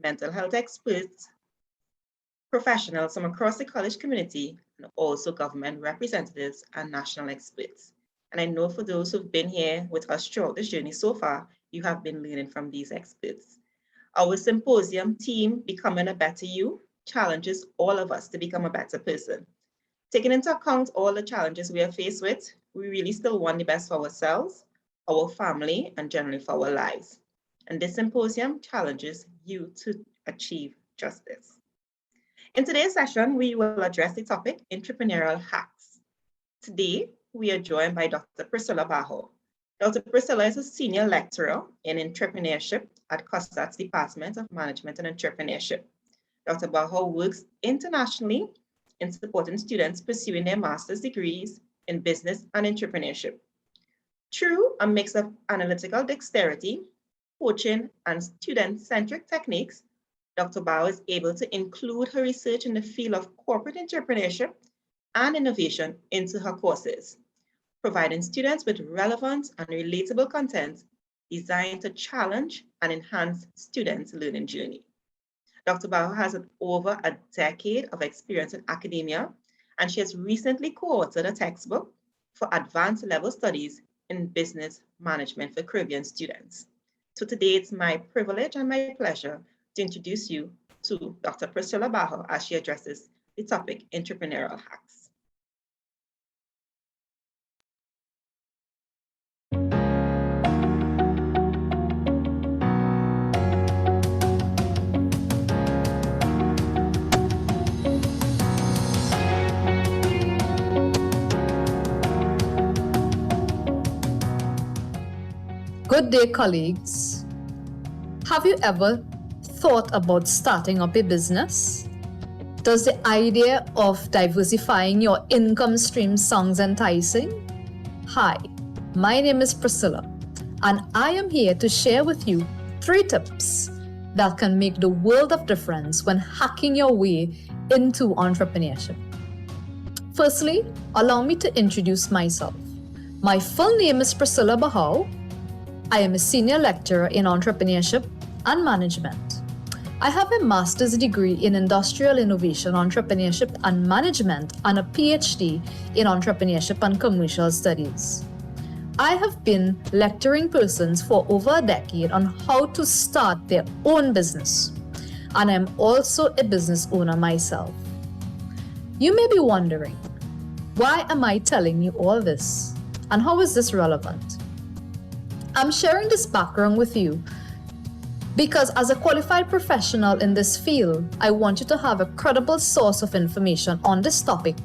mental health experts, professionals from across the college community, and also government representatives and national experts. And I know for those who've been here with us throughout this journey so far, you have been learning from these experts. Our symposium team, Becoming a Better You, challenges all of us to become a better person. Taking into account all the challenges we are faced with, we really still want the best for ourselves, our family, and generally for our lives. And this symposium challenges you to achieve just this. In today's session, we will address the topic, Entrepreneurial Hacks. Today, we are joined by Dr. Priscilla Bajo. Dr. Priscilla is a senior lecturer in entrepreneurship at COSAT's Department of Management and Entrepreneurship. Dr. Bajo works internationally in supporting students pursuing their master's degrees in business and entrepreneurship. Through a mix of analytical dexterity, coaching, and student-centric techniques, Dr. Bajo is able to include her research in the field of corporate entrepreneurship and innovation into her courses, providing students with relevant and relatable content designed to challenge and enhance students' learning journey. Dr. Bajo has over a decade of experience in academia, and she has recently co-authored a textbook for advanced level studies in business management for Caribbean students. So today it's my privilege and my pleasure to introduce you to Dr. Priscilla Bajo as she addresses the topic, Entrepreneurial Hacks. Good day, colleagues. Have you ever thought about starting up a business? Does the idea of diversifying your income stream sound enticing? Hi, my name is Priscilla, and I am here to share with you 3 tips that can make the world of difference when hacking your way into entrepreneurship. Firstly, allow me to introduce myself. My full name is Priscilla Bajo. I am a senior lecturer in entrepreneurship and management. I have a master's degree in industrial innovation, entrepreneurship and management, and a PhD in entrepreneurship and commercial studies. I have been lecturing persons for over a decade on how to start their own business, and I'm also a business owner myself. You may be wondering, why am I telling you all this, and how is this relevant? I'm sharing this background with you because as a qualified professional in this field, I want you to have a credible source of information on this topic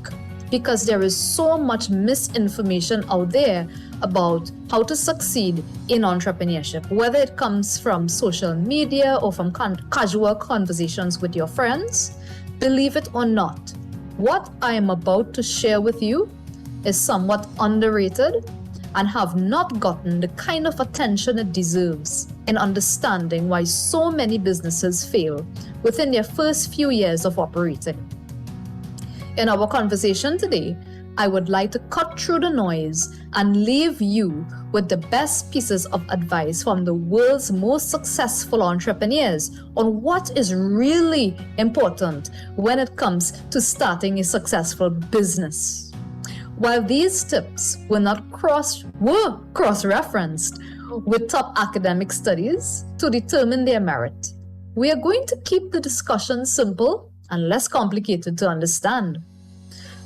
because there is so much misinformation out there about how to succeed in entrepreneurship, whether it comes from social media or from casual conversations with your friends. Believe it or not, what I am about to share with you is somewhat underrated and have not gotten the kind of attention it deserves in understanding why so many businesses fail within their first few years of operating. In our conversation today, I would like to cut through the noise and leave you with the best pieces of advice from the world's most successful entrepreneurs on what is really important when it comes to starting a successful business. While these tips were cross-referenced with top academic studies to determine their merit, we are going to keep the discussion simple and less complicated to understand.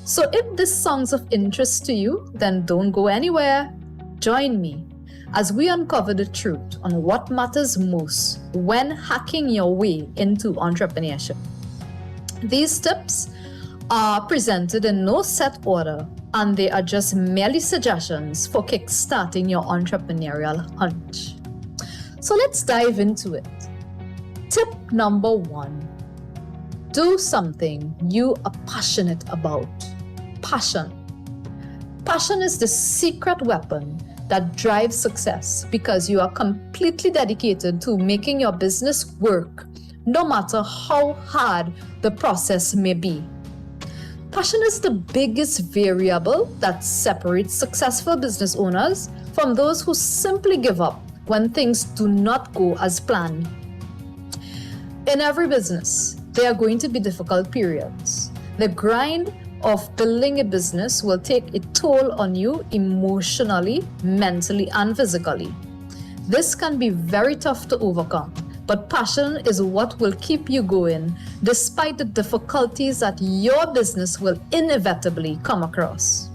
So if this sounds of interest to you, then don't go anywhere. Join me as we uncover the truth on what matters most when hacking your way into entrepreneurship. These tips are presented in no set order, and they are just merely suggestions for kickstarting your entrepreneurial hunch. So let's dive into it. Tip number 1, do something you are passionate about. Passion. Passion is the secret weapon that drives success because you are completely dedicated to making your business work, no matter how hard the process may be. Passion is the biggest variable that separates successful business owners from those who simply give up when things do not go as planned. In every business, there are going to be difficult periods. The grind of building a business will take a toll on you emotionally, mentally, and physically. This can be very tough to overcome, but passion is what will keep you going despite the difficulties that your business will inevitably come across.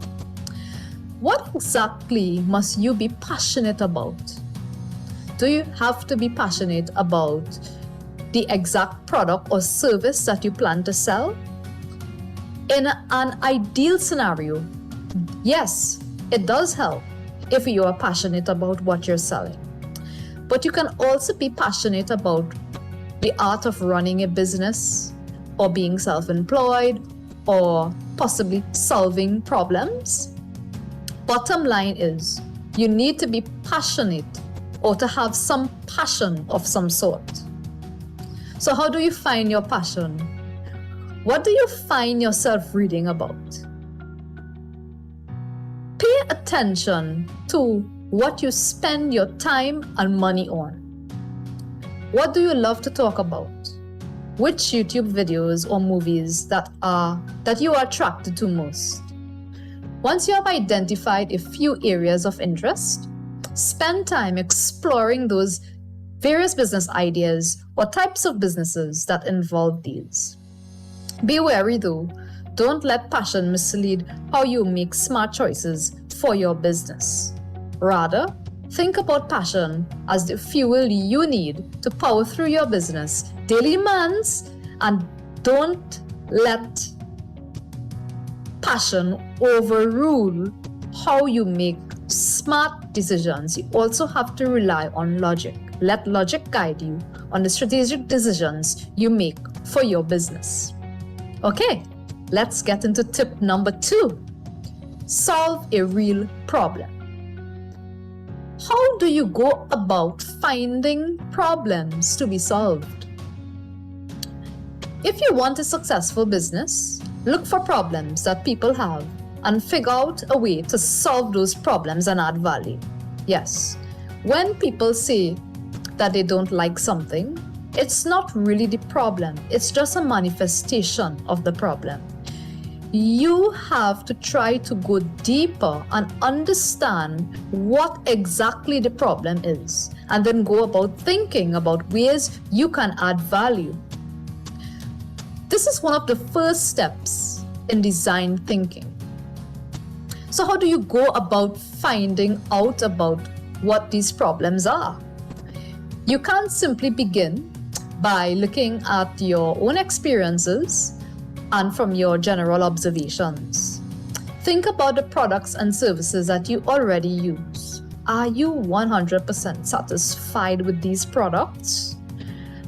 What exactly must you be passionate about? Do you have to be passionate about the exact product or service that you plan to sell? In an ideal scenario, yes, it does help if you are passionate about what you're selling. But you can also be passionate about the art of running a business, or being self-employed, or possibly solving problems. Bottom line is, you need to be passionate or to have some passion of some sort. So how do you find your passion? What do you find yourself reading about? Pay attention to what you spend your time and money on. What do you love to talk about? Which YouTube videos or movies that you are attracted to most? Once you have identified a few areas of interest, spend time exploring those various business ideas or types of businesses that involve these. Be wary though, don't let passion mislead how you make smart choices for your business. Rather, think about passion as the fuel you need to power through your business daily demands, and don't let passion overrule how you make smart decisions. You also have to rely on logic. Let logic guide you on the strategic decisions you make for your business. Okay, let's get into tip number 2. Solve a real problem. How do you go about finding problems to be solved? If you want a successful business, look for problems that people have and figure out a way to solve those problems and add value. Yes, when people say that they don't like something, it's not really the problem, it's just a manifestation of the problem. You have to try to go deeper and understand what exactly the problem is, and then go about thinking about ways you can add value. This is one of the first steps in design thinking. So how do you go about finding out about what these problems are? You can't simply begin by looking at your own experiences and from your general observations. Think about the products and services that you already use. Are you 100% satisfied with these products?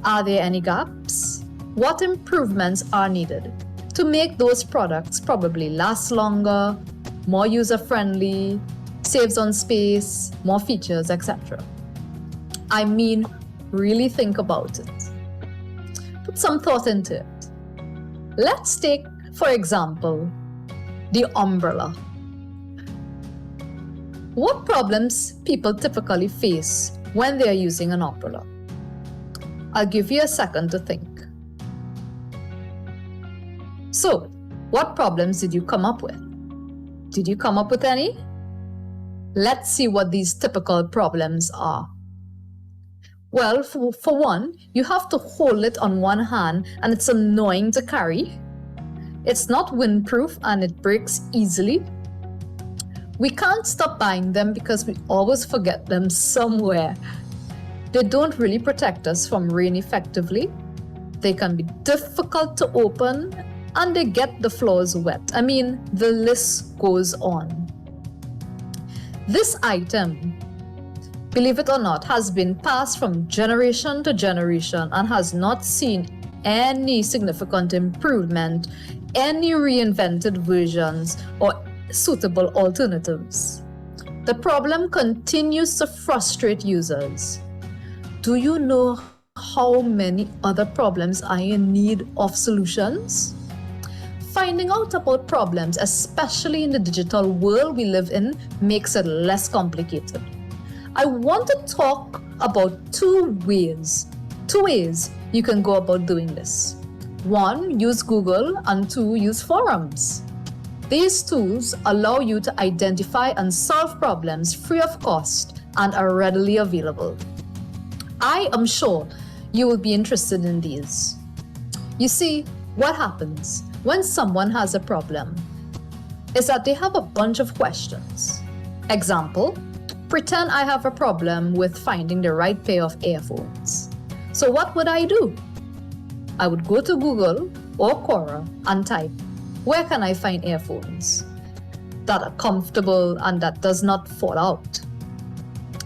Are there any gaps? What improvements are needed to make those products probably last longer, more user-friendly, saves on space, more features, etc.? I mean, really think about it. Put some thought into it. Let's take, for example, the umbrella. What problems people typically face when they are using an umbrella? I'll give you a second to think. So, what problems did you come up with? Did you come up with any? Let's see what these typical problems are. Well, for one, you have to hold it on one hand and it's annoying to carry. It's not windproof and it breaks easily. We can't stop buying them because we always forget them somewhere. They don't really protect us from rain effectively. They can be difficult to open and they get the floors wet. I mean, the list goes on. This item, believe it or not, has been passed from generation to generation and has not seen any significant improvement, any reinvented versions, or suitable alternatives. The problem continues to frustrate users. Do you know how many other problems are in need of solutions? Finding out about problems, especially in the digital world we live in, makes it less complicated. I want to talk about two ways you can go about doing this. 1, use Google, and 2, use forums. These tools allow you to identify and solve problems free of cost and are readily available. I am sure you will be interested in these. You see, what happens when someone has a problem is that they have a bunch of questions. Example, pretend I have a problem with finding the right pair of earphones. So what would I do? I would go to Google or Quora and type, where can I find earphones that are comfortable and that does not fall out?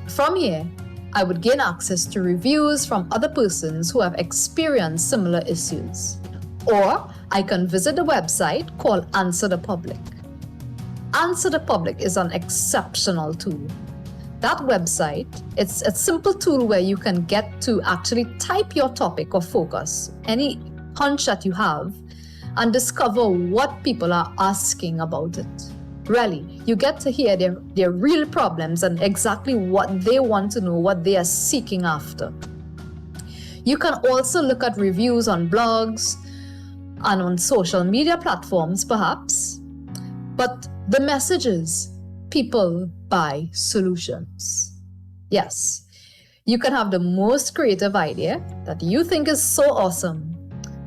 From here, I would gain access to reviews from other persons who have experienced similar issues. Or I can visit a website called Answer the Public. Answer the Public is an exceptional tool. That website, it's a simple tool where you can get to actually type your topic or focus, any hunch that you have, and discover what people are asking about it. Really, you get to hear their real problems and exactly what they want to know, what they are seeking after. You can also look at reviews on blogs and on social media platforms, perhaps. But the message is, people buy solutions. Yes, you can have the most creative idea that you think is so awesome,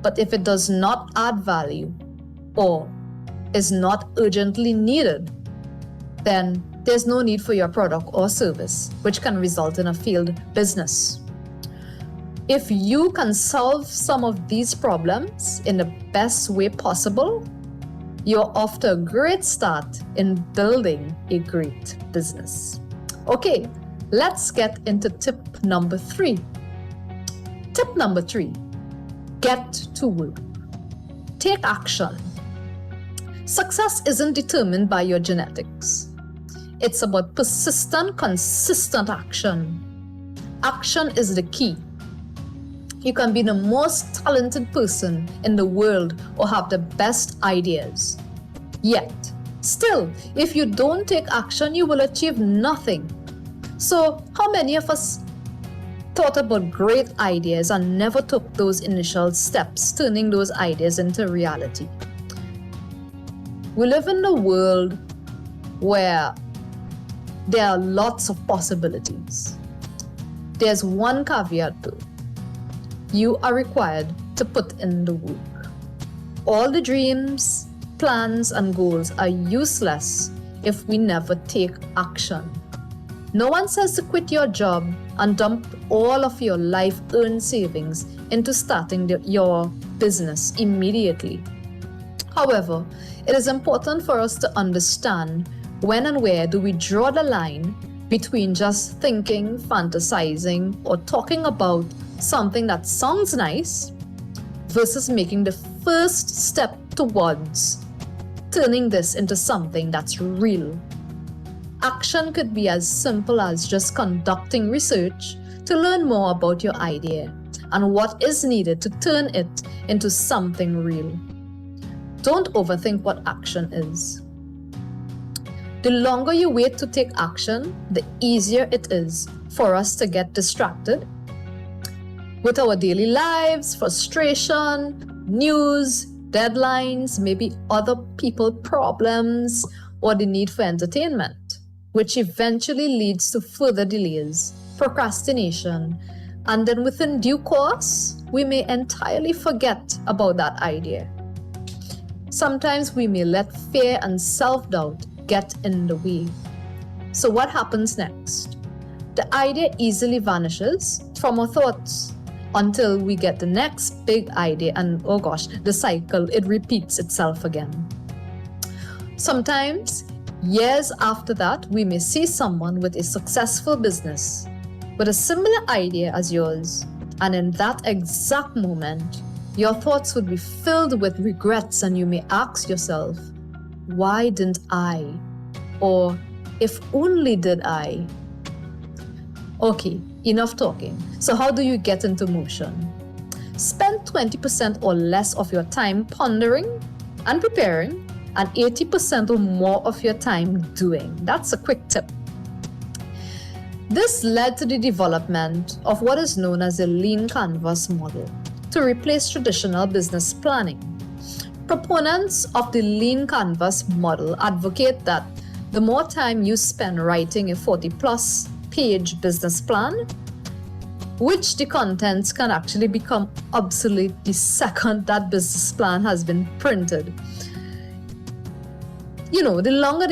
but if it does not add value or is not urgently needed, then there's no need for your product or service, which can result in a failed business. If you can solve some of these problems in the best way possible, you're off to a great start in building a great business. Okay, let's get into tip number 3. Tip number 3, get to work. Take action. Success isn't determined by your genetics. It's about persistent, consistent action. Action is the key. You can be the most talented person in the world or have the best ideas. Yet, still, if you don't take action, you will achieve nothing. So, how many of us thought about great ideas and never took those initial steps, turning those ideas into reality? We live in a world where there are lots of possibilities. There's one caveat though. You are required to put in the work. All the dreams, plans, and goals are useless if we never take action. No one says to quit your job and dump all of your life-earned savings into starting your business immediately. However, it is important for us to understand when and where do we draw the line between just thinking, fantasizing, or talking about something that sounds nice versus making the first step towards turning this into something that's real. Action could be as simple as just conducting research to learn more about your idea and what is needed to turn it into something real. Don't overthink what action is. The longer you wait to take action, the easier it is for us to get distracted with our daily lives, frustration, news, deadlines, maybe other people problems, or the need for entertainment, which eventually leads to further delays, procrastination, and then within due course, we may entirely forget about that idea. Sometimes we may let fear and self-doubt get in the way. So what happens next? The idea easily vanishes from our thoughts until we get the next big idea, and oh gosh, the cycle, it repeats itself again. Sometimes, years after that, we may see someone with a successful business with a similar idea as yours, and in that exact moment, your thoughts would be filled with regrets, and you may ask yourself, why didn't I? Or if only did I? Okay, enough talking. So how do you get into motion? Spend 20% or less of your time pondering and preparing, and 80% or more of your time doing. That's a quick tip. This led to the development of what is known as the lean canvas model. to replace traditional business planning. Proponents of the lean canvas model advocate that the more time you spend writing a 40-plus page business plan, which the contents can actually become obsolete the second that business plan has been printed. The longer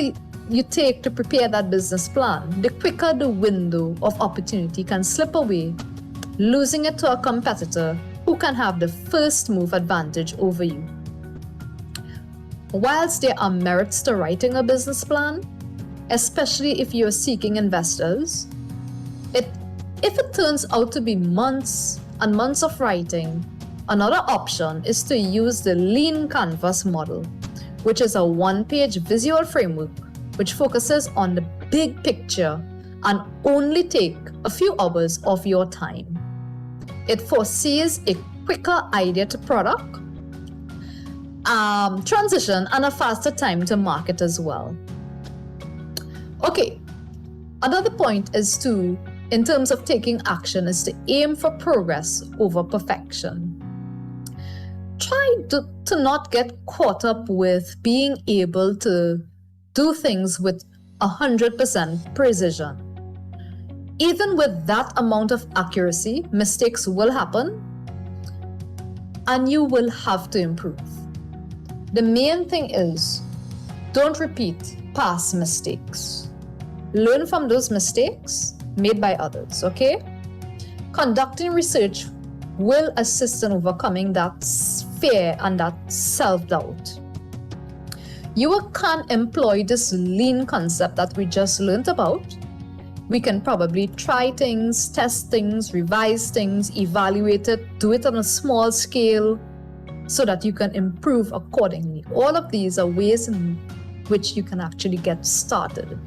you take to prepare that business plan, the quicker the window of opportunity can slip away, losing it to a competitor who can have the first move advantage over you. Whilst there are merits to writing a business plan, especially if you're seeking investors, if it turns out to be months and months of writing, another option is to use the lean canvas model, which is a one-page visual framework which focuses on the big picture and only take a few hours of your time. It foresees a quicker idea to product transition and a faster time to market as well. Okay, another point is in terms of taking action, is to aim for progress over perfection. Try to not get caught up with being able to do things with 100% precision. Even with that amount of accuracy, mistakes will happen and you will have to improve. The main thing is, don't repeat past mistakes. Learn from those mistakes made by others, okay? Conducting research will assist in overcoming that fear and that self-doubt. You can employ this lean concept that we just learned about. We can probably try things, test things, revise things, evaluate it, do it on a small scale so that you can improve accordingly. All of these are ways in which you can actually get started.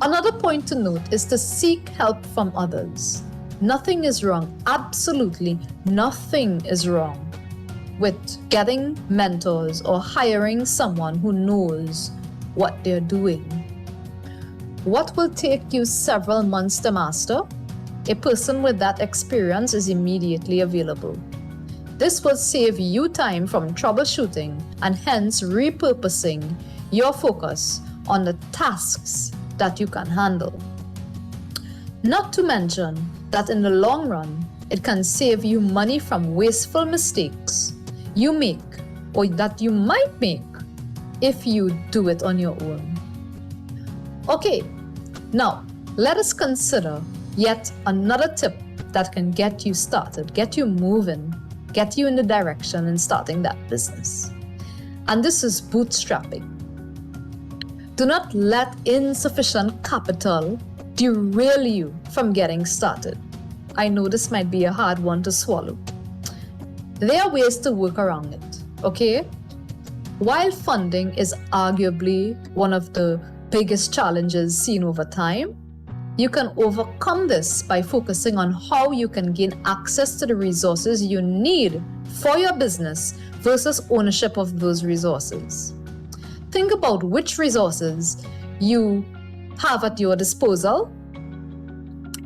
Another point to note is to seek help from others. Nothing is wrong, absolutely nothing is wrong with getting mentors or hiring someone who knows what they're doing. What will take you several months to master, a person with that experience is immediately available. This will save you time from troubleshooting and hence repurposing your focus on the tasks that you can handle. Not to mention that in the long run, it can save you money from wasteful mistakes you make or that you might make if you do it on your own. Okay, now let us consider yet another tip that can get you started, get you moving, get you in the direction in starting that business. And this is bootstrapping. Do not let insufficient capital derail you from getting started. I know this might be a hard one to swallow. There are ways to work around it, okay? While funding is arguably one of the biggest challenges seen over time, you can overcome this by focusing on how you can gain access to the resources you need for your business versus ownership of those resources. Think about which resources you have at your disposal.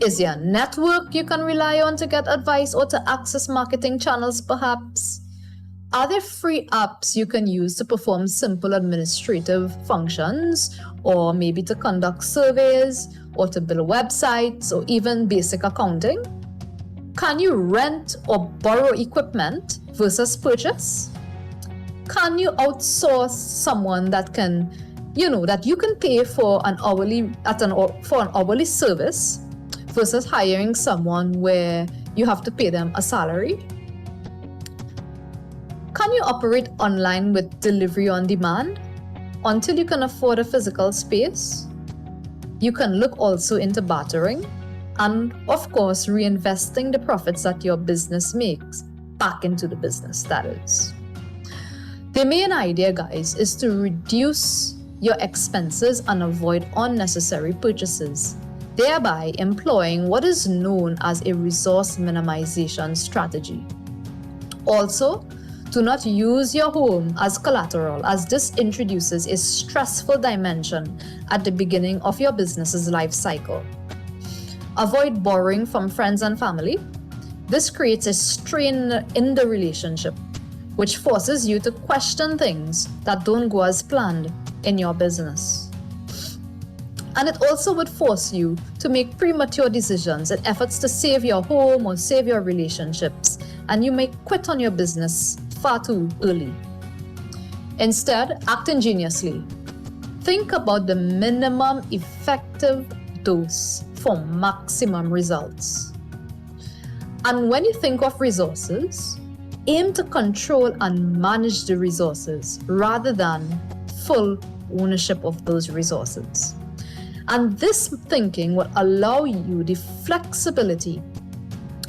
Is there a network you can rely on to get advice or to access marketing channels perhaps? Are there free apps you can use to perform simple administrative functions, or maybe to conduct surveys, or to build websites, or even basic accounting? Can you rent or borrow equipment versus purchase? Can you outsource someone that can, that you can pay for an hourly service versus hiring someone where you have to pay them a salary? Can you operate online with delivery on demand until you can afford a physical space? You can look also into bartering and, of course, reinvesting the profits that your business makes back into the business, that is. The main idea, guys, is to reduce your expenses and avoid unnecessary purchases, thereby employing what is known as a resource minimization strategy. Also, do not use your home as collateral, as this introduces a stressful dimension at the beginning of your business's life cycle. Avoid borrowing from friends and family. This creates a strain in the relationship, which forces you to question things that don't go as planned in your business. And it also would force you to make premature decisions in efforts to save your home or save your relationships, and you may quit on your business far too early. Instead, act ingeniously. Think about the minimum effective dose for maximum results. And when you think of resources, aim to control and manage the resources rather than full ownership of those resources. And this thinking will allow you the flexibility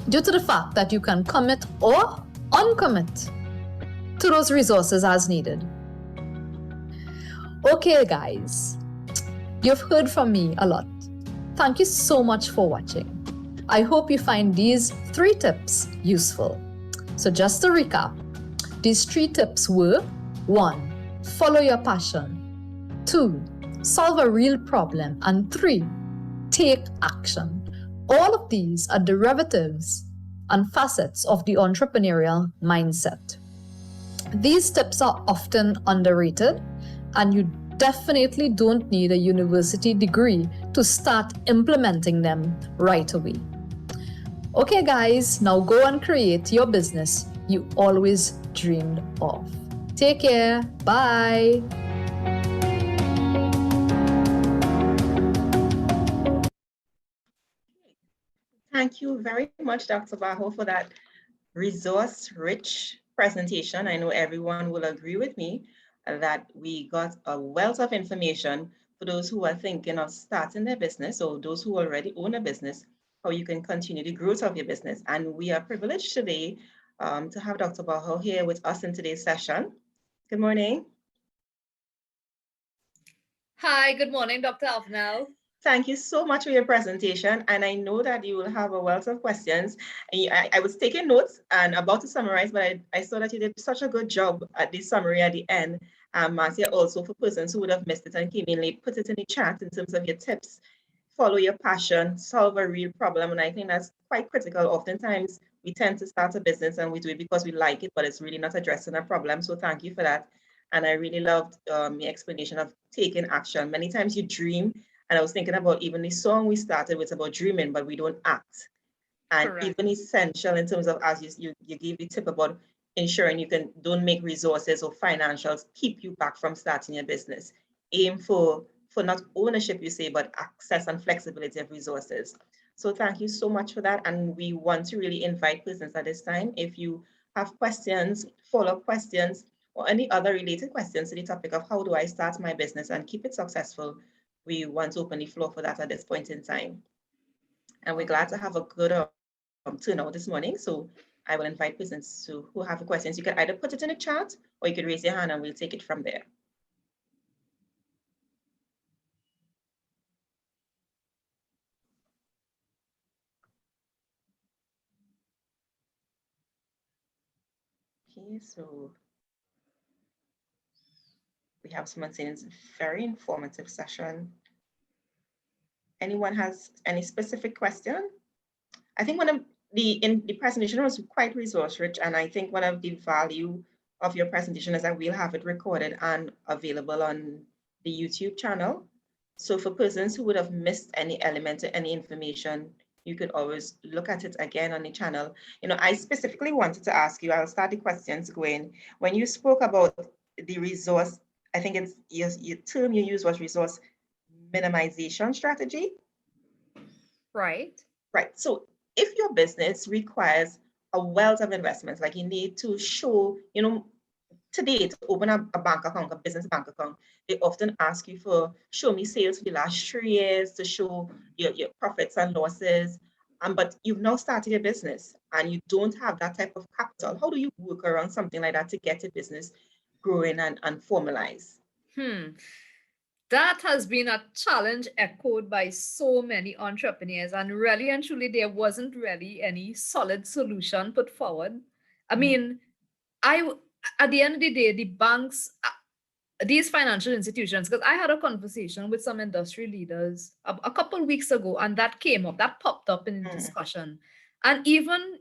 due to the fact that you can commit or uncommit to those resources as needed. Okay, guys, you've heard from me a lot. Thank you so much for watching. I hope you find these 3 tips useful. So just to recap, these 3 tips were: 1. Follow your passion. 2. Solve a real problem. And 3. Take action. All of these are derivatives and facets of the entrepreneurial mindset. These tips are often underrated, and you definitely don't need a university degree to start implementing them right away. Okay, guys, now go and create your business you always dreamed of. Take care. Bye. Thank you very much, Dr. Bajo, for that resource-rich presentation. I know everyone will agree with me that we got a wealth of information for those who are thinking of starting their business or those who already own a business, how you can continue the growth of your business. And we are privileged today to have Dr. Bajo here with us in today's session. Good morning. Hi, good morning, Dr. Alvanel. Thank you so much for your presentation. And I know that you will have a wealth of questions. And I was taking notes and about to summarize, but I saw that you did such a good job at the summary at the end. Marcia, also for persons who would have missed it and came in late, put it in the chat in terms of your tips. Follow your passion, solve a real problem. And I think that's quite critical. Oftentimes, we tend to start a business and we do it because we like it, but it's really not addressing a problem. So thank you for that. And I really loved your explanation of taking action. Many times you dream, and I was thinking about even the song we started with about dreaming, but we don't act. And Correct. Even essential in terms of, as you gave the tip about ensuring you don't make resources or financials keep you back from starting your business. Aim for not ownership, you say, but access and flexibility of resources. So thank you so much for that. And we want to really invite persons at this time. If you have questions, follow-up questions, or any other related questions to the topic of how do I start my business and keep it successful, we want to open the floor for that at this point in time. And we're glad to have a good turnout this morning. So I will invite persons who have questions. You can either put it in the chat or you could raise your hand and we'll take it from there. Okay, so we have someone saying it's a very informative session. Anyone has any specific question? I think one of the presentation was quite resource rich, and I think one of the value of your presentation is that we'll have it recorded and available on the YouTube channel. So for persons who would have missed any element or any information, you could always look at it again on the channel. You know, I specifically wanted to ask you, I'll start the questions going. When you spoke about the resource, I think it's your term you used was resource minimization strategy. Right. Right. So if your business requires a wealth of investments, like you need to show, you know, today to open a bank account, a business bank account, they often ask you for show me sales for the last 3 years to show your profits and losses. But you've now started your business and you don't have that type of capital. How do you work around something like that to get your business growing and formalize? That has been a challenge echoed by so many entrepreneurs, and really and truly, there wasn't really any solid solution put forward. I mean, at the end of the day, the banks, these financial institutions, because I had a conversation with some industry leaders a couple of weeks ago, and that came up, that popped up in the discussion. And even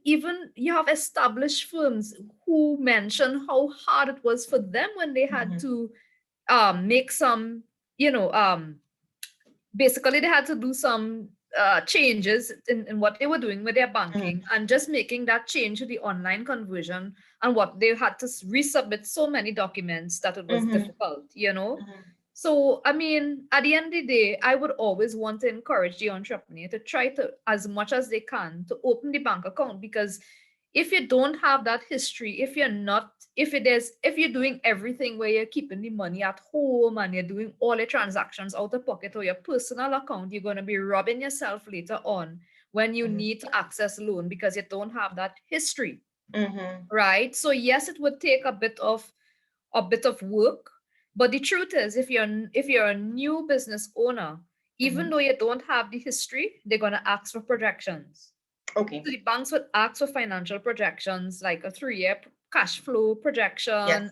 you have established firms who mention how hard it was for them when they had to make some, you know, basically they had to do some changes in what they were doing with their banking, and just making that change to the online conversion, and what they had to resubmit so many documents that it was difficult, you know. So, I mean, at the end of the day, I would always want to encourage the entrepreneur to try to, as much as they can, to open the bank account, because if you don't have that history, if you're not, if you're doing everything where you're keeping the money at home and you're doing all your transactions out of pocket or your personal account, you're going to be robbing yourself later on when you need to access loan because you don't have that history. Right? So yes, it would take a bit of work, but the truth is, if you're a new business owner, even though you don't have the history, they're going to ask for projections. Okay. So the banks would ask for financial projections, like a 3-year cash flow projection, Yes.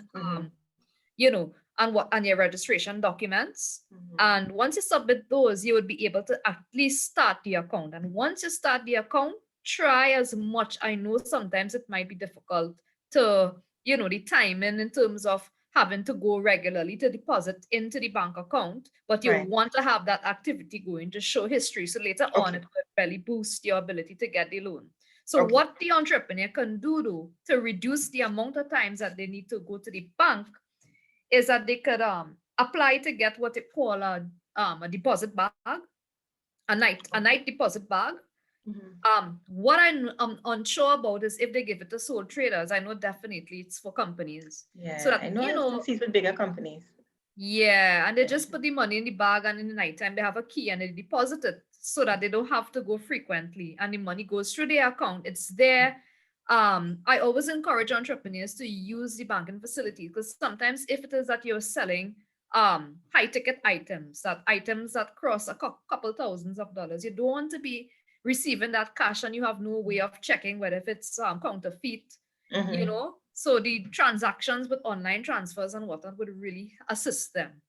you know, and your registration documents. And once you submit those, you would be able to at least start the account. And once you start the account, try as much. I know sometimes it might be difficult to, the timing in terms of having to go regularly to deposit into the bank account, but you Right. want to have that activity going to show history. So later on, Okay. it will really boost your ability to get the loan. So Okay. what the entrepreneur can do though, to reduce the amount of times that they need to go to the bank, is that they could apply to get what they call a deposit bag, a night deposit bag. What I'm unsure about is if they give it to sole traders. I know definitely it's for companies. So Yeah, that, I know I've seen seats with bigger companies. yeah, and they just put the money in the bag, and in the nighttime they have a key and they deposit it so that they don't have to go frequently, and the money goes through their account. It's there. I always encourage entrepreneurs to use the banking facility, because sometimes if it is that you're selling high ticket items that cross a couple thousands of dollars, you don't want to be receiving that cash and you have no way of checking whether if it's counterfeit, so the transactions with online transfers and whatnot would really assist them.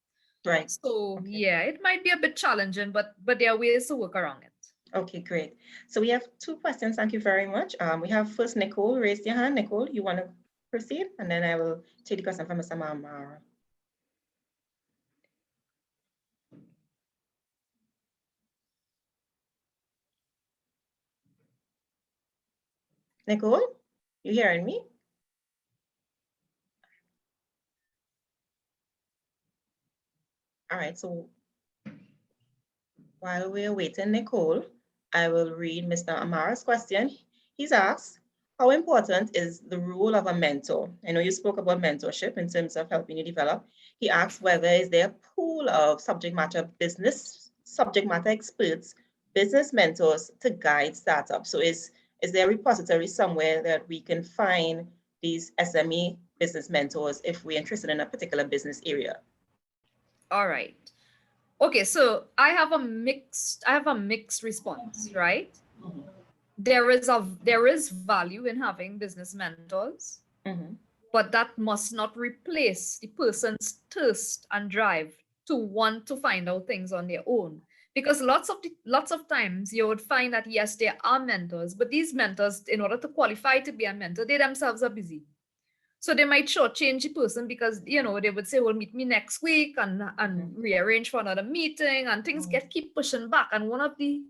Right. So Okay. yeah, it might be a bit challenging, but there are ways to work around it. Okay, great. So we have 2 questions. Thank you very much. We have first Nicole. Raise your hand. Nicole, you want to proceed? And then I will take the question from Mr. Mamara. Nicole, you hearing me? All right, so while we're waiting, Nicole, I will read Mr. Amara's question. He's asked, how important is the role of a mentor? I know you spoke about mentorship in terms of helping you develop. He asks whether is there a pool of subject matter experts, business mentors to guide startups. So is there a repository somewhere that we can find these SME business mentors if we're interested in a particular business area? All right. Okay, so I have a mixed response, right? There is value in having business mentors, but that must not replace the person's thirst and drive to want to find out things on their own. Because lots of times you would find that yes, there are mentors, but these mentors, in order to qualify to be a mentor, they themselves are busy. So they might shortchange the person because they would say, "Well, meet me next week," and rearrange for another meeting, and things keep pushing back. And one of the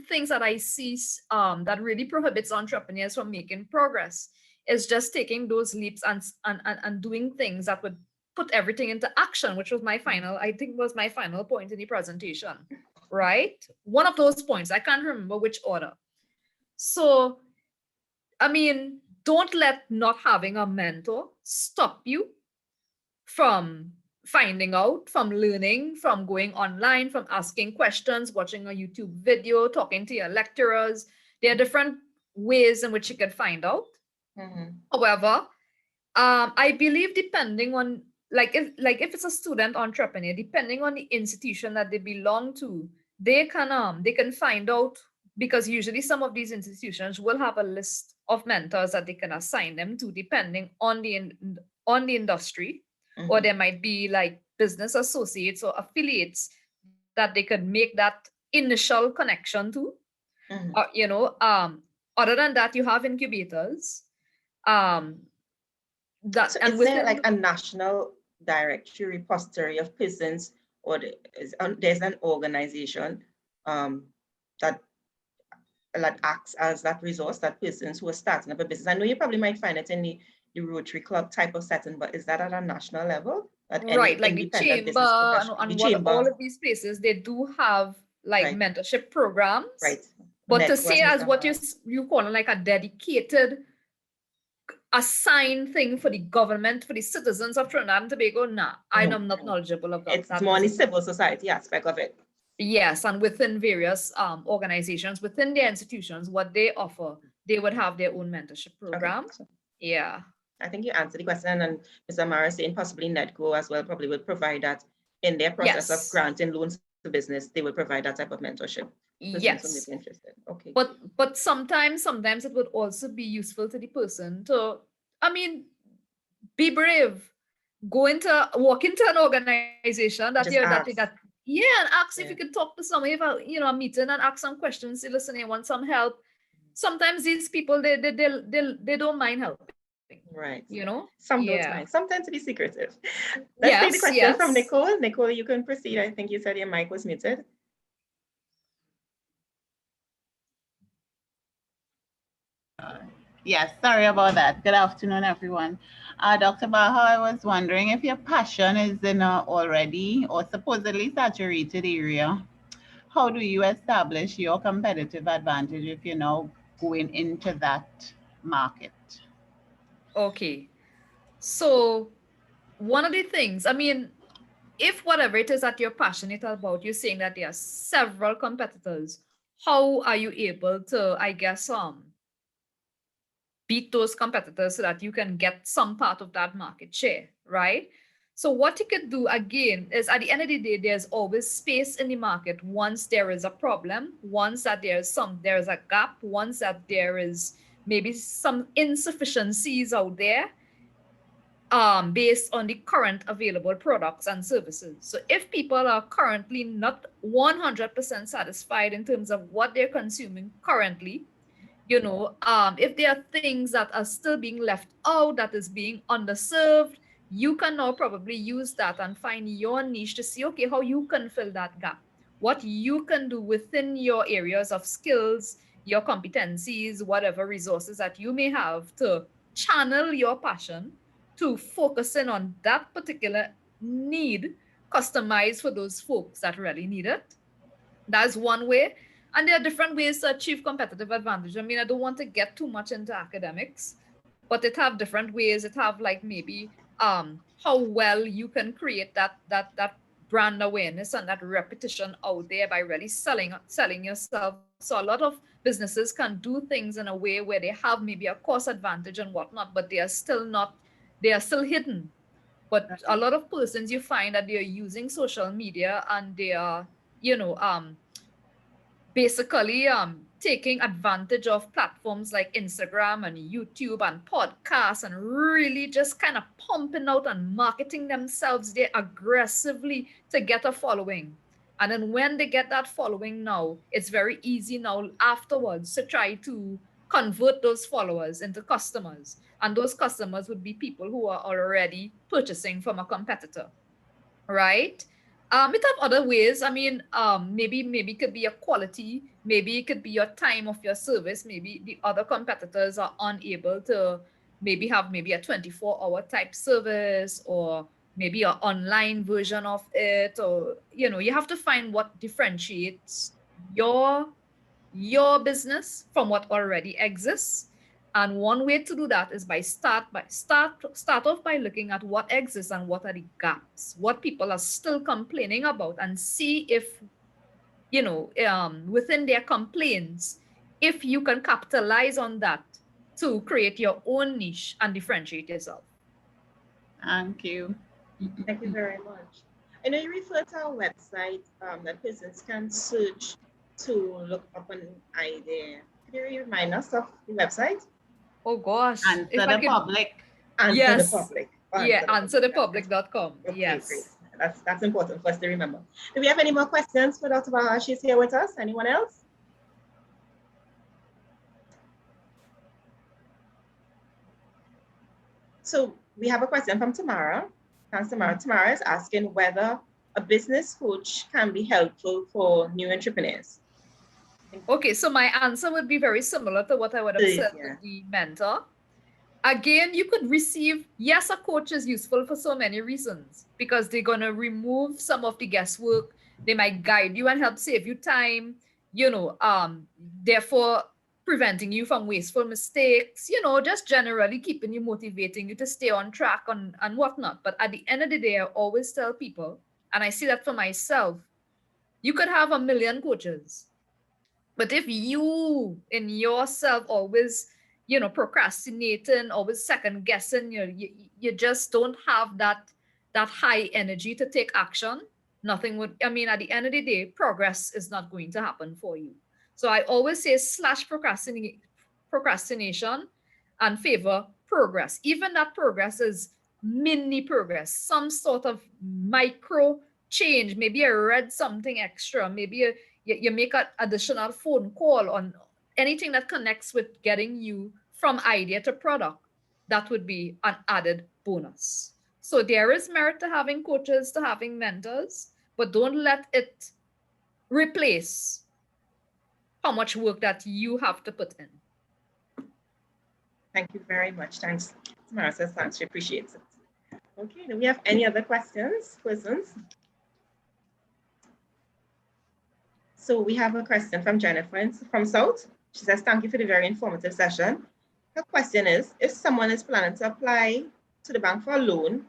things that I see that really prohibits entrepreneurs from making progress is just taking those leaps and doing things that would put everything into action, which was my final point in the presentation, right? One of those points, I can't remember which order. So, I mean, don't let not having a mentor stop you from finding out, from learning, from going online, from asking questions, watching a YouTube video, talking to your lecturers. There are different ways in which you can find out. However, I believe depending on if it's a student entrepreneur, depending on the institution that they belong to, they can find out, because usually some of these institutions will have a list of mentors that they can assign them to depending on the industry, or there might be like business associates or affiliates that they could make that initial connection to. Other than that, you have incubators. So is there like a national directory repository of persons, or there's an organization that acts as that resource, that persons who are starting up a business? I know you probably might find it in the Rotary Club type of setting, but is that at a national level? Right, like the chamber and all of these places, they do have like mentorship programs. Right. But to say as what you call it, like a dedicated assigned thing for the government, for the citizens of Trinidad and Tobago, I'm not knowledgeable of that. It's more on the civil society aspect of it. Yes, and within various organizations, within their institutions, what they offer, they would have their own mentorship program. Okay. Yeah. I think you answered the question, and Ms. Amara saying possibly NETCO as well probably would provide that in their process of granting loans to business. They will provide that type of mentorship. Yes. Interested. Okay. But sometimes it would also be useful to the person to, be brave. Walk into an organization that and ask if you could talk to somebody about, a meeting, and ask some questions. Say, listen, you want some help. Sometimes these people they don't mind helping. Right. Some don't mind. Sometimes to be secretive. Let's take the question from Nicole. Nicole, you can proceed. I think you said your mic was muted. Yes, sorry about that. Good afternoon, everyone. Dr. Baha, I was wondering if your passion is in an already or supposedly saturated area. How do you establish your competitive advantage if you're now going into that market? Okay. So one of the things, if whatever it is that you're passionate about, you're saying that there are several competitors, how are you able to, beat those competitors so that you can get some part of that market share, right? So what you could do again is, at the end of the day, there's always space in the market once there is a problem, once that there's a gap, once that there is maybe some insufficiencies out there, based on the current available products and services. So if people are currently not 100% satisfied in terms of what they're consuming currently, if there are things that are still being left out, that is being underserved, you can now probably use that and find your niche to see, okay, how you can fill that gap, what you can do within your areas of skills, your competencies, whatever resources that you may have to channel your passion to focusing on that particular need, customized for those folks that really need it. That's one way. And there are different ways to achieve competitive advantage. I don't want to get too much into academics, but it have different ways. It have like maybe how well you can create that brand awareness and that repetition out there by really selling yourself. So a lot of businesses can do things in a way where they have maybe a cost advantage and whatnot, but they are still hidden. But a lot of persons, you find that they're using social media and they are, basically taking advantage of platforms like Instagram and YouTube and podcasts, and really just kind of pumping out and marketing themselves there aggressively to get a following. And then when they get that following now, it's very easy now afterwards to try to convert those followers into customers. And those customers would be people who are already purchasing from a competitor, right? It have other ways. Maybe it could be a quality, maybe it could be your time of your service. Maybe the other competitors are unable to maybe have maybe a 24-hour type service, or maybe an online version of it, or you have to find what differentiates your business from what already exists. And one way to do that is by start off by looking at what exists and what are the gaps, what people are still complaining about, and see if, within their complaints, if you can capitalize on that to create your own niche and differentiate yourself. Thank you. Thank you very much. I know you refer to our website that persons can search to look up an idea. Can you remind us of the website? Oh gosh. Answer the public. Answer the public. Answerthepublic.com. Okay, yes. Great. That's important for us to remember. Do we have any more questions for Dr. Baha? She's here with us. Anyone else? So we have a question from Tamara. Thanks, Tamara. Tamara is asking whether a business coach can be helpful for new entrepreneurs. Okay, so my answer would be very similar to what I would have said with the mentor. Again, you could receive, yes, a coach is useful for so many reasons because they're going to remove some of the guesswork. They might guide you and help save you time, therefore preventing you from wasteful mistakes, just generally keeping you, motivating you to stay on track and whatnot. But at the end of the day, I always tell people, and I see that for myself, you could have a million coaches, but if you in yourself always, procrastinating, always second guessing, you just don't have that high energy to take action, nothing would, at the end of the day, progress is not going to happen for you. So I always say slash procrastination and favor progress. Even that progress is mini progress, some sort of micro change. Maybe I read something extra, maybe you make an additional phone call on anything that connects with getting you from idea to product. That would be an added bonus. So there is merit to having coaches, to having mentors, but don't let it replace how much work that you have to put in. Thank you very much. Thanks. Tamara says thanks. She appreciates it. Okay, do we have any other questions? So we have a question from Jennifer from South. She says, thank you for the very informative session. Her question is, if someone is planning to apply to the bank for a loan,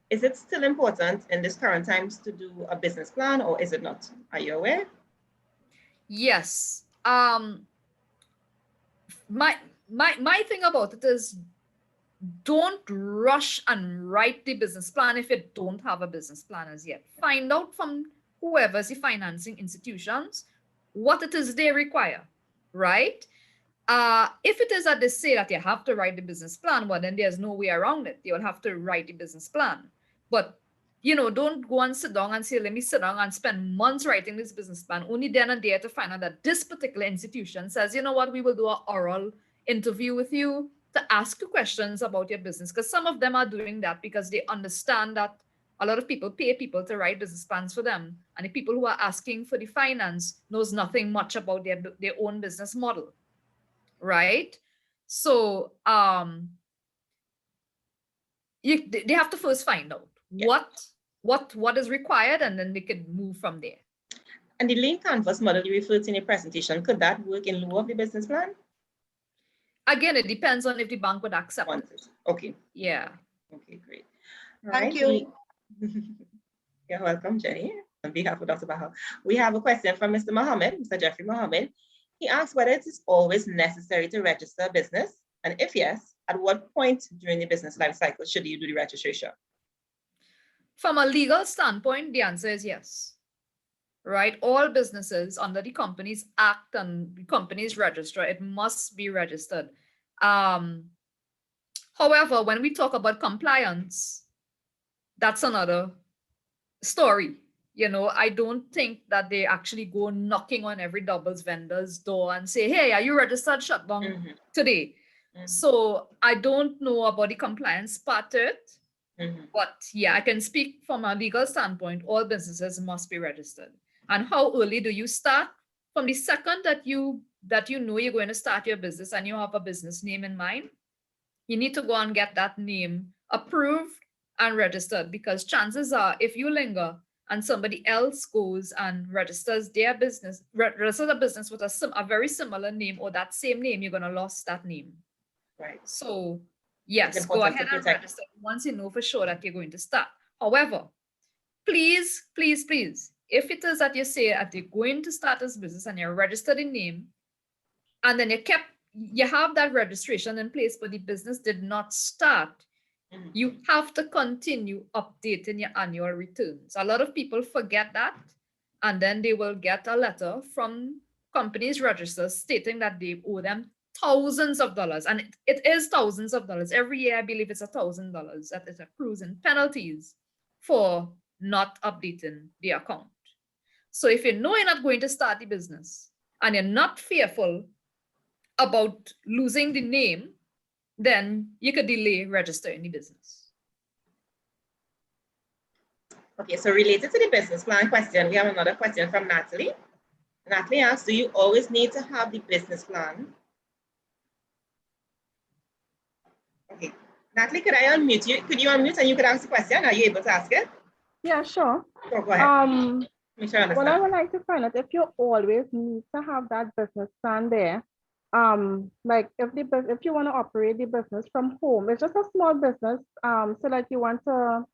is it still important in this current times to do a business plan, or is it not? Are you aware? Yes. My thing about it is, don't rush and write the business plan if you don't have a business plan as yet. Find out from whoever's the financing institutions what it is they require, right? If it is that they say that you have to write the business plan, well, then there's no way around it. You'll have to write the business plan. But, don't go and sit down and say, let me sit down and spend months writing this business plan, only then and there to find out that this particular institution says, you know what, we will do an oral interview with you to ask you questions about your business. Because some of them are doing that because they understand that a lot of people pay people to write business plans for them. And the people who are asking for the finance knows nothing much about their own business model, right? So they have to first find out what is required, and then they can move from there. And the lean canvas model you referred to in your presentation, could that work in lieu of the business plan? Again, it depends on if the bank would accept it. Okay. Yeah. Okay, great. Thank you. You're welcome, Jenny. On behalf of Dr. Bahal, we have a question from Mr. Mohammed, Mr. Jeffrey Mohammed. He asks whether it is always necessary to register a business, and if yes, at what point during the business life cycle should you do the registration? From a legal standpoint, the answer is yes. Right? All businesses under the Companies Act and the Companies Register, it must be registered. However, when we talk about compliance, that's another story. I don't think that they actually go knocking on every doubles vendor's door and say, hey, are you registered? Shut down today. So I don't know about the compliance part of it. But yeah, I can speak from a legal standpoint, all businesses must be registered. And how early do you start? From the second that you know you're going to start your business and you have a business name in mind, you need to go and get that name approved and registered, because chances are if you linger and somebody else goes and registers a business with a very similar name or that same name, you're going to lose that name. Right. So yes, go ahead and register once you know for sure that you're going to start. However, please, please, please, if it is that you say that you're going to start this business and you're registered in name, and then you have that registration in place, but the business did not start, you have to continue updating your annual returns. A lot of people forget that, and then they will get a letter from Companies Register stating that they owe them thousands of dollars, and it is thousands of dollars every year. I believe it's $1,000 that it accrues in penalties for not updating the account. So if you know you're not going to start the business and you're not fearful about losing the name, then you could delay registering the business. Okay, so related to the business plan question, we have another question from Natalie. Natalie asks, do you always need to have the business plan? Okay, Natalie, could I unmute you? Could you unmute and you could ask the question? Are you able to ask it? Yeah, sure. Sure, go ahead. Make sure I What I understand. would like to find out if you always need to have that business plan there. Like if you want to operate the business from home, it's just a small business. So like you want to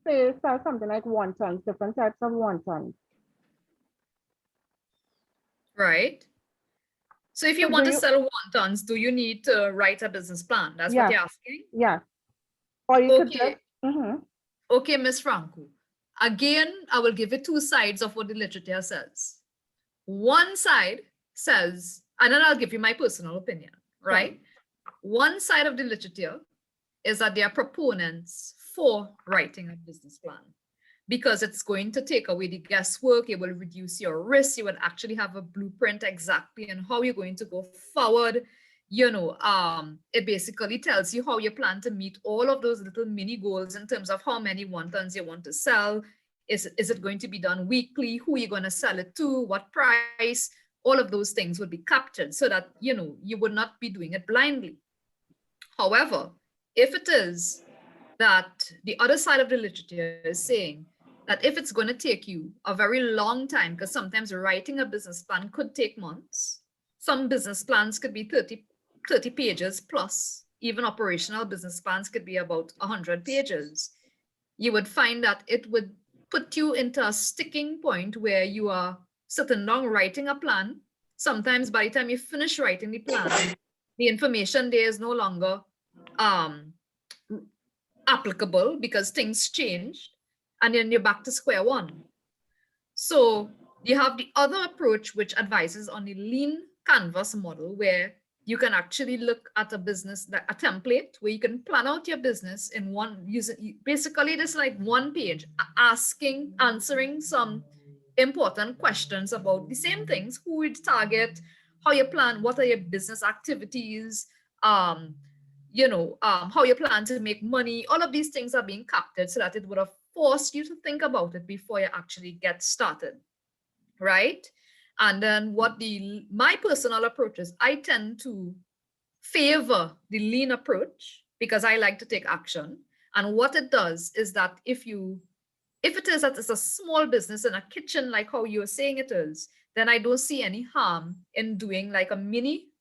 say sell something like wontons, different types of wontons. Right. So if you So want to sell wontons, do you need to write a business plan? That's what you're asking? Yeah. Or you could just, Okay, Ms. Franco. Again, I will give you two sides of what the literature says. One side says, and then I'll give you my personal opinion, right? One side of the literature is that they are proponents for writing a business plan because it's going to take away the guesswork. It will reduce your risk. You will actually have a blueprint exactly on how you're going to go forward. You know, it basically tells you how you plan to meet all of those little mini goals in terms of how many wontons you want to sell. Is it going to be done weekly? Who you're going to sell it to? What price? All of those things would be captured so that, you know, you would not be doing it blindly. However, if it is that the other side of the literature is saying that if it's going to take you a very long time, because sometimes writing a business plan could take months. Some business plans could be 30 pages plus. Even operational business plans could be about 100 pages. You would find that it would put you into a sticking point where you are sitting down writing a plan. Sometimes by the time you finish writing the plan, the information there is no longer applicable because things changed, and then you're back to square one. So you have the other approach, which advises on the lean canvas model, where you can actually look at a business, a template where you can plan out your business in one, basically this like one page, answering some important questions about the same things: who would target, how you plan, what are your business activities, how you plan to make money. All of these things are being captured so that it would have forced you to think about it before you actually get started, right? And then my personal approach is, I tend to favor the lean approach because I like to take action. And what it does is that if it is that it's a small business in a kitchen, like how you're saying it is, then I don't see any harm in doing like a mini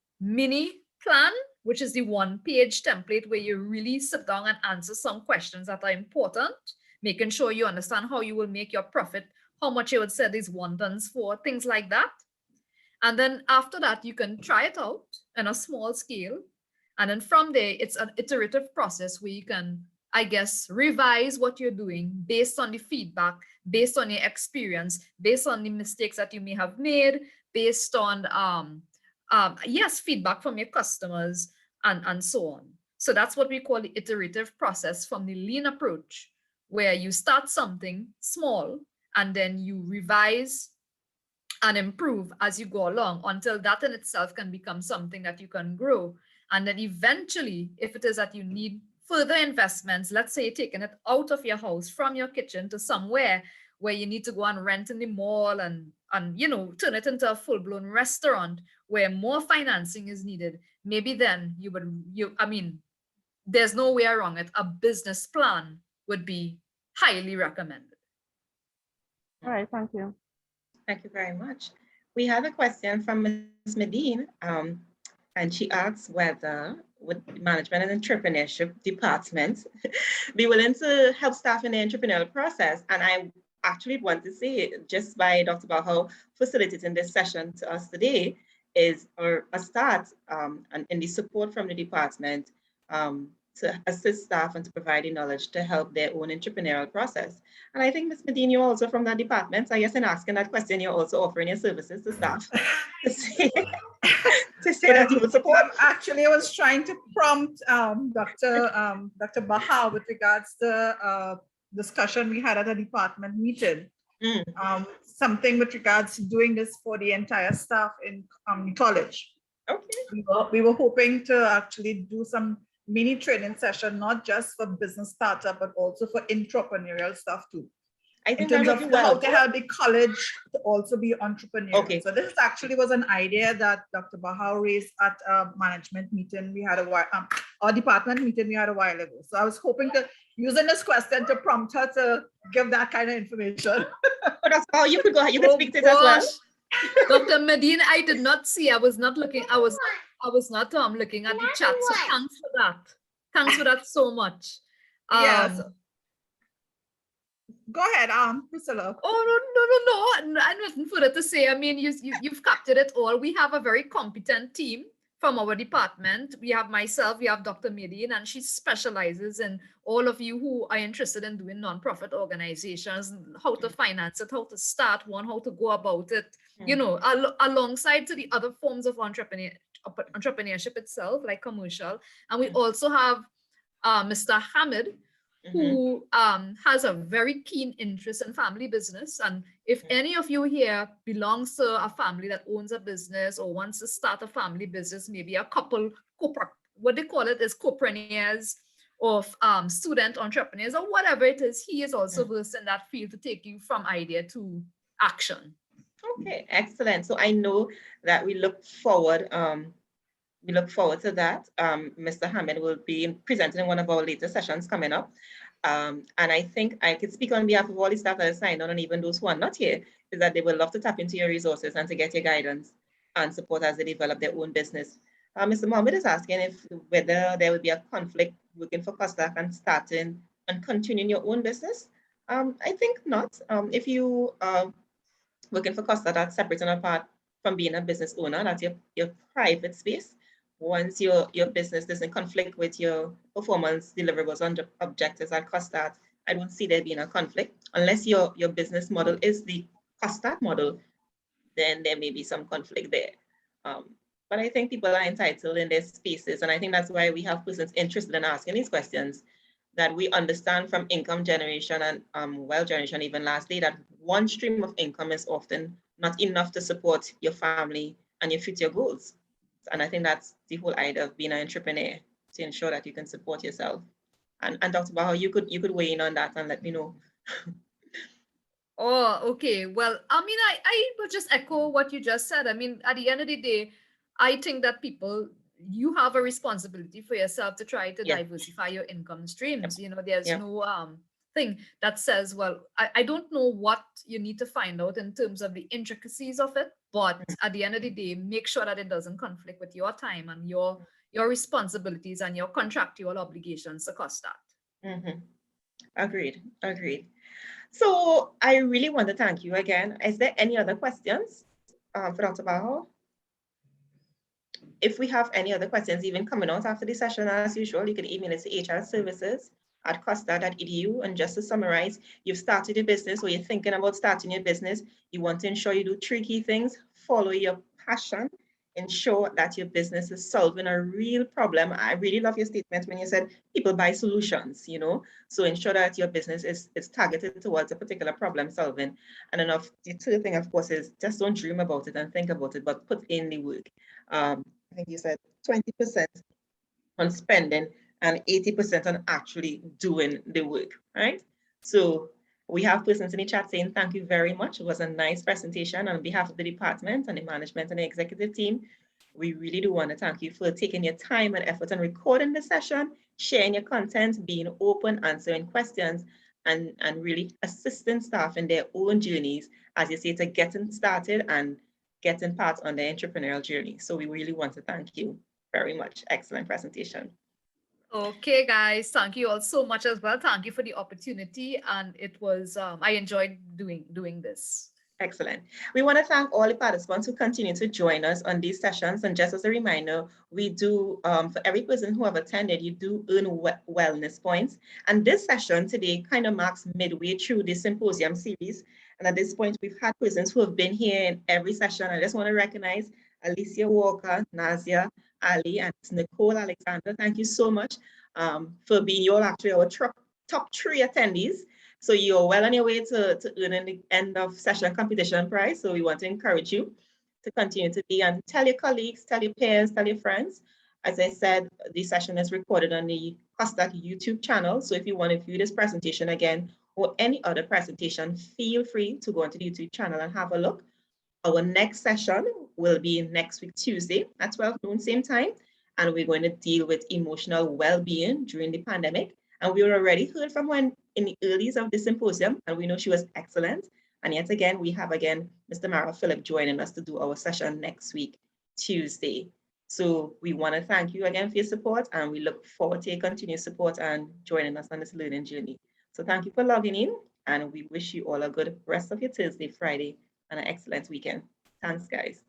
plan, which is the one-page template where you really sit down and answer some questions that are important, making sure you understand how you will make your profit, how much you would sell these wontons for, things like that. And then after that, you can try it out on a small scale. And then from there, it's an iterative process where you can, I guess, revise what you're doing based on the feedback, based on your experience, based on the mistakes that you may have made, based on, feedback from your customers and so on. So that's what we call the iterative process from the lean approach, where you start something small and then you revise and improve as you go along until that in itself can become something that you can grow. And then eventually, if it is that you need further investments, let's say you're taking it out of your house from your kitchen to somewhere where you need to go and rent in the mall and turn it into a full-blown restaurant where more financing is needed, maybe then there's no way around it. A business plan would be highly recommended. All right, thank you. Thank you very much. We have a question from Ms. Medine, and she asks whether would management and entrepreneurship department be willing to help staff in the entrepreneurial process. And I actually want to say, just by Dr. Bahau facilitating this session to us today, is a start in the support from the department to assist staff and to provide the knowledge to help their own entrepreneurial process. And I think, Ms. Medine, you're also from that department. So I guess in asking that question, you're also offering your services to staff to say that you would support. Actually, I was trying to prompt Dr. Baha with regards to discussion we had at a department meeting. Something with regards to doing this for the entire staff in college. Okay. We were hoping to actually do some mini training session, not just for business startup, but also for entrepreneurial stuff too. I In think terms that of would be well. how to help the college to also be entrepreneurial. Okay. So this actually was an idea that Dr. Bahal raised at a management meeting we had our department meeting we had a while ago. So I was hoping to using this question to prompt her to give that kind of information. But that's how you could go ahead. You can speak to it as well. Dr. Medina, I did not see. I was not looking. I was not looking at the chat. So thanks for that. Thanks for that so much. Yes. Go ahead, Priscilla. Oh no! Nothing further to say. I mean, you've captured it all. We have a very competent team from our department. We have myself, we have Dr. Medine, and she specializes in all of you who are interested in doing nonprofit organizations, how to finance it, how to start one, how to go about it, you know, alongside to the other forms of entrepreneurship itself, like commercial. And we also have Mr. Hamid, who has a very keen interest in family business. And if any of you here belongs to a family that owns a business or wants to start a family business, maybe a couple, what they call it is copreneurs of student entrepreneurs or whatever it is, he is also versed in that field to take you from idea to action. Okay, excellent. So I know that we look forward to that. Mr. Hamid will be presenting in one of our later sessions coming up. And I think I could speak on behalf of all the staff that are signed on and even those who are not here, is that they would love to tap into your resources and to get your guidance and support as they develop their own business. Mr. Mohammed is asking whether there will be a conflict working for Costac and starting and continuing your own business. I think not. If you are working for Costac, that's separate and apart from being a business owner, that's your private space. Once your business doesn't conflict with your performance deliverables and objectives at Costac, I don't see there being a conflict. Unless your business model is the Costac model, then there may be some conflict there. But I think people are entitled in their spaces, and I think that's why we have persons interested in asking these questions, that we understand from income generation and wealth generation, even lastly, that one stream of income is often not enough to support your family and your future goals. And I think that's the whole idea of being an entrepreneur, to ensure that you can support yourself. And Dr. Bahal, you could weigh in on that and let me know. Oh, okay. Well, I mean, I will just echo what you just said. I mean, at the end of the day, I think that you have a responsibility for yourself to try to diversify your income streams. You know, there's no thing that says, well, I don't know what you need to find out in terms of the intricacies of it, but at the end of the day, make sure that it doesn't conflict with your time and your responsibilities and your contractual obligations to Costac. Agreed. So I really want to thank you again. Is there any other questions for Dr. Bahal? If we have any other questions even coming out after the session, as usual, you can email it to hrservices@costac.edu. And just to summarize, you've started your business or you're thinking about starting your business. You want to ensure you do 3 key things: follow your passion, ensure that your business is solving a real problem. I really love your statement when you said people buy solutions, you know, so ensure that your business is targeted towards a particular problem solving. And then the 3rd thing, of course, is just don't dream about it and think about it, but put in the work. I think you said 20% on spending and 80% on actually doing the work, right? So we have persons in the chat saying, thank you very much. It was a nice presentation on behalf of the department and the management and the executive team. We really do want to thank you for taking your time and effort and recording the session, sharing your content, being open, answering questions, and really assisting staff in their own journeys, as you say, to getting started and getting part on their entrepreneurial journey. So we really want to thank you very much. Excellent presentation. Okay, guys, thank you all so much as well. Thank you for the opportunity, and it was I enjoyed doing this. Excellent. We want to thank all the participants who continue to join us on these sessions. And just as a reminder, we do, for every person who have attended, you do earn wellness points. And this session today kind of marks midway through the symposium series. And at this point, we've had persons who have been here in every session. I just want to recognize Alicia Walker, Nazia, Ali, and Nicole Alexander. Thank you so much for being actually our top 3 attendees. So you're well on your way to earning the end of session competition prize. So we want to encourage you to continue to be, and tell your colleagues, tell your peers, tell your friends. As I said, the session is recorded on the COSTAC YouTube channel. So if you want to view this presentation again or any other presentation, feel free to go onto the YouTube channel and have a look. Our next session will be next week, Tuesday at 12 noon, same time. And we're going to deal with emotional well-being during the pandemic. And we already heard from her in the earlies of the symposium, and we know she was excellent. And yet again, we have Mr. Mara Phillip joining us to do our session next week, Tuesday. So we want to thank you again for your support, and we look forward to your continued support and joining us on this learning journey. So thank you for logging in, and we wish you all a good rest of your Thursday, Friday, and an excellent weekend. Thanks, guys.